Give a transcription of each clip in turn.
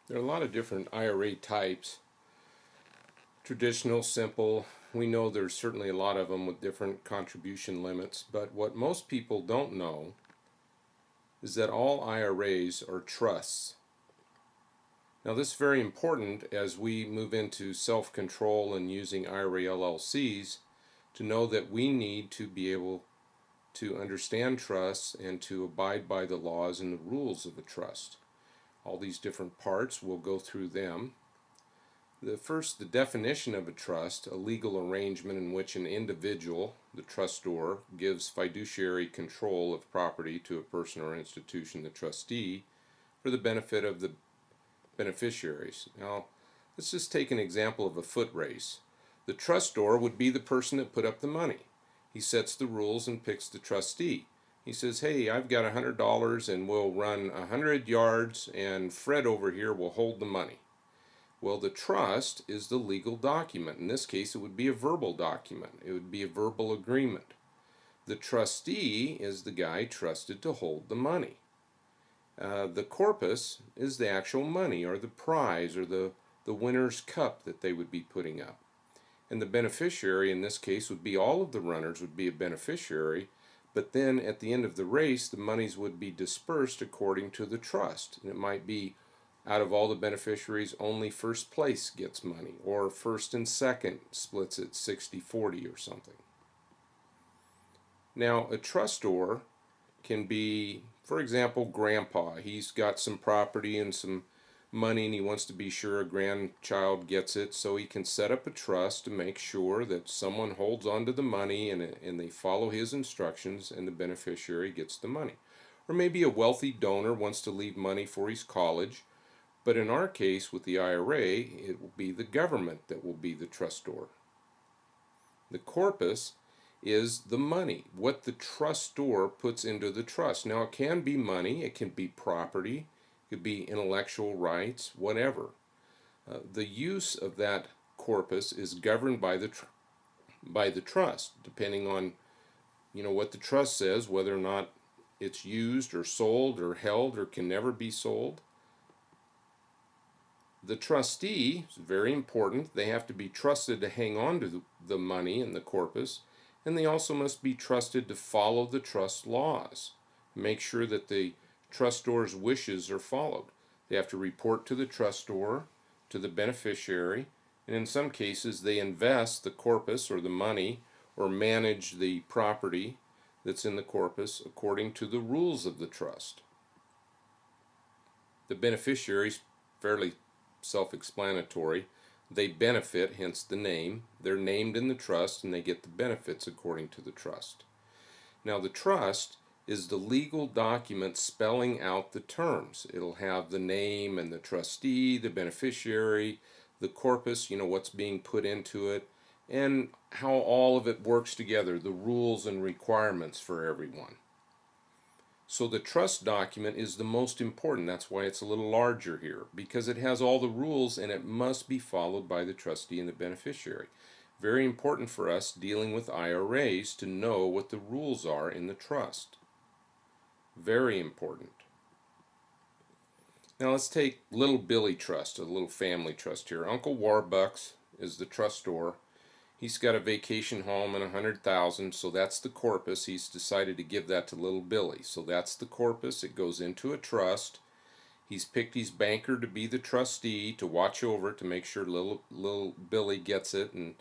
There are a lot of different IRA types. Traditional, simple. We know there's certainly a lot of them with different contribution limits, but what most people don't know is that all IRAs are trusts. Now this is very important as we move into self-control and using ira-llcs to know that we need to be able to understand trusts and to abide by the laws and the rules of a trust. All these different parts, we'll go through them. The definition of a trust, a legal arrangement in which an individual, the trustor, gives fiduciary control of property to a person or institution, the trustee, for the benefit of the beneficiaries. Now, let's just take an example of a foot race. The trustor would be the person that put up the money. He sets the rules and picks the trustee. He says, hey, I've got $100 and we'll run 100 yards and Fred over here will hold the money. Well, the trust is the legal document. In this case, it would be a verbal document. It would be a verbal agreement. The trustee is the guy trusted to hold the money. The corpus is the actual money or the prize or the winner's cup that they would be putting up. And the beneficiary in this case would be all of the runners would be a beneficiary, but then at the end of the race, the monies would be dispersed according to the trust. And it might be out of all the beneficiaries, only first place gets money, or first and second splits it 60-40 or something. Now, a trustor can be, for example, grandpa. He's got some property and some money and he wants to be sure a grandchild gets it, so he can set up a trust to make sure that someone holds on to the money and they follow his instructions and the beneficiary gets the money. Or maybe a wealthy donor wants to leave money for his college, but in our case with the IRA, it will be the government that will be the trustor. The corpus is the money, what the trustor puts into the trust. Now it can be money, it can be property, it could be intellectual rights, whatever. The use of that corpus is governed by the trust, depending on what the trust says, whether or not it's used or sold or held or can never be sold. The trustee is very important. They have to be trusted to hang on to the money and the corpus, and they also must be trusted to follow the trust laws. Make sure that the trustor's wishes are followed. They have to report to the trustor, to the beneficiary, and in some cases they invest the corpus or the money or manage the property that's in the corpus according to the rules of the trust. The beneficiary is fairly self-explanatory. They benefit, hence the name. They're named in the trust and they get the benefits according to the trust. Now the trust is the legal document spelling out the terms. It'll have the name and the trustee, the beneficiary, the corpus, what's being put into it, and how all of it works together, the rules and requirements for everyone. So the trust document is the most important. That's why it's a little larger here, because it has all the rules and it must be followed by the trustee and the beneficiary. Very important for us dealing with IRAs to know what the rules are in the trust. Very important. Now let's take Little Billy Trust, a little family trust here. Uncle Warbucks is the trustor. He's got a vacation home and $100,000, so that's the corpus. He's decided to give that to little Billy. So that's the corpus. It goes into a trust. He's picked his banker to be the trustee to watch over it to make sure little Billy gets it, and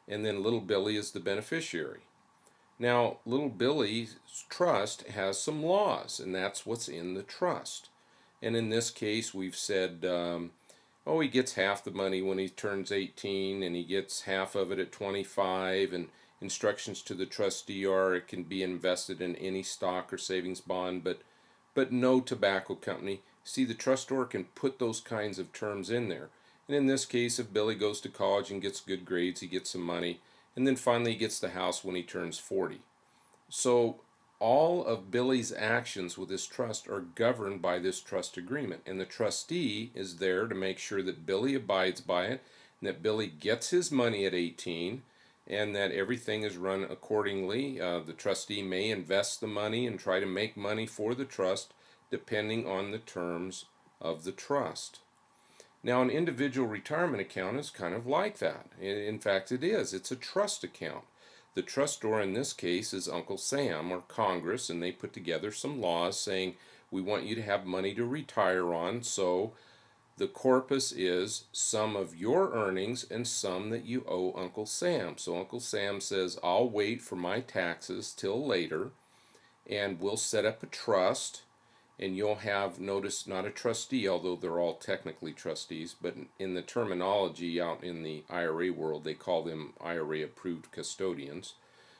then little Billy is the beneficiary. Now, little Billy's trust has some laws, and that's what's in the trust. And in this case, we've said he gets half the money when he turns 18, and he gets half of it at 25, and instructions to the trustee are it can be invested in any stock or savings bond, but no tobacco company. See, the trustor can put those kinds of terms in there. And in this case, if Billy goes to college and gets good grades, he gets some money, and then finally he gets the house when he turns 40. So all of Billy's actions with this trust are governed by this trust agreement, and the trustee is there to make sure that Billy abides by it and that Billy gets his money at 18 and that everything is run accordingly. The trustee may invest the money and try to make money for the trust depending on the terms of the trust. Now, an individual retirement account is kind of like that. In fact, it is. It's a trust account. The trustor in this case is Uncle Sam or Congress, and they put together some laws saying we want you to have money to retire on, so the corpus is some of your earnings and some that you owe Uncle Sam. So Uncle Sam says, I'll wait for my taxes till later, and we'll set up a trust, and you'll have, notice, not a trustee, although they're all technically trustees, but in the terminology out in the IRA world, they call them IRA-approved custodians.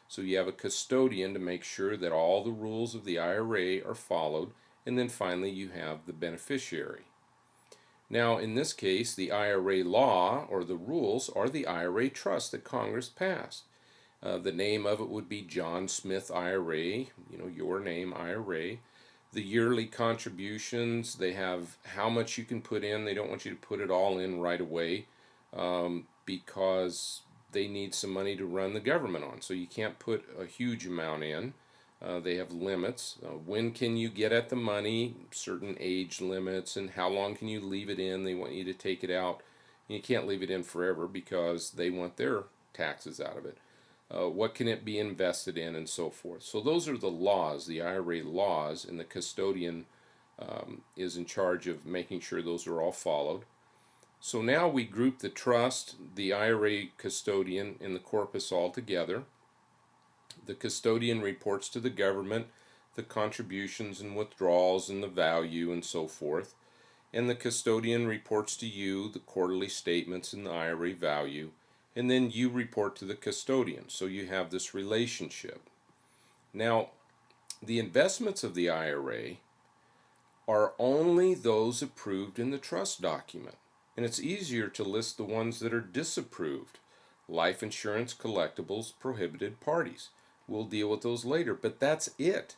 So you have a custodian to make sure that all the rules of the IRA are followed, and then finally you have the beneficiary. Now, in this case, the IRA law, or the rules, are the IRA trust that Congress passed. The name of it would be John Smith IRA, your name, IRA. The yearly contributions, they have how much you can put in. They don't want you to put it all in right away because they need some money to run the government on. So you can't put a huge amount in. They have limits. When can you get at the money? Certain age limits, and how long can you leave it in? They want you to take it out. You can't leave it in forever because they want their taxes out of it. What can it be invested in, and so forth. So those are the laws, the IRA laws, and the custodian is in charge of making sure those are all followed. So now we group the trust, the IRA custodian, and the corpus all together. The custodian reports to the government the contributions and withdrawals and the value and so forth. And the custodian reports to you the quarterly statements and the IRA value. And then you report to the custodian. So you have this relationship. Now, the investments of the IRA are only those approved in the trust document. And it's easier to list the ones that are disapproved. Life insurance, collectibles, prohibited parties. We'll deal with those later, but that's it.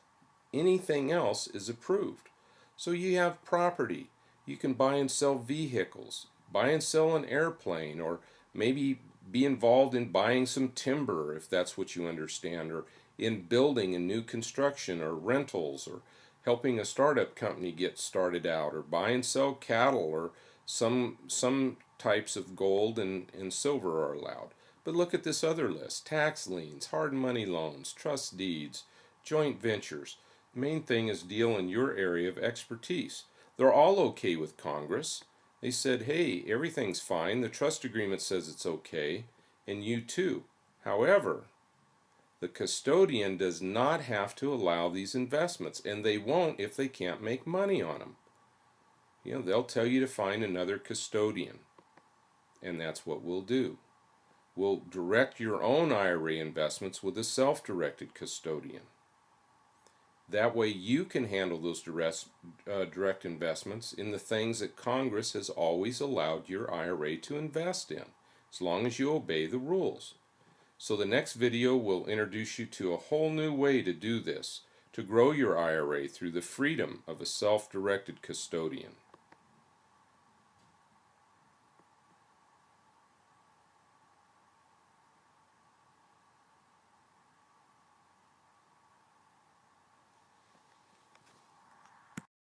Anything else is approved. So you have property. You can buy and sell vehicles, buy and sell an airplane, or maybe be involved in buying some timber if that's what you understand, or in building a new construction or rentals, or helping a startup company get started out, or buy and sell cattle, or some types of gold and silver are allowed. But look at this other list: tax liens, hard money loans, trust deeds, joint ventures. The main thing is deal in your area of expertise. They're all okay with Congress. They said, hey, everything's fine. The trust agreement says it's okay, and you too. However, the custodian does not have to allow these investments, and they won't if they can't make money on them. They'll tell you to find another custodian, and that's what we'll do. We'll direct your own IRA investments with a self-directed custodian. That way you can handle those direct investments in the things that Congress has always allowed your IRA to invest in, as long as you obey the rules. So the next video will introduce you to a whole new way to do this, to grow your IRA through the freedom of a self-directed custodian.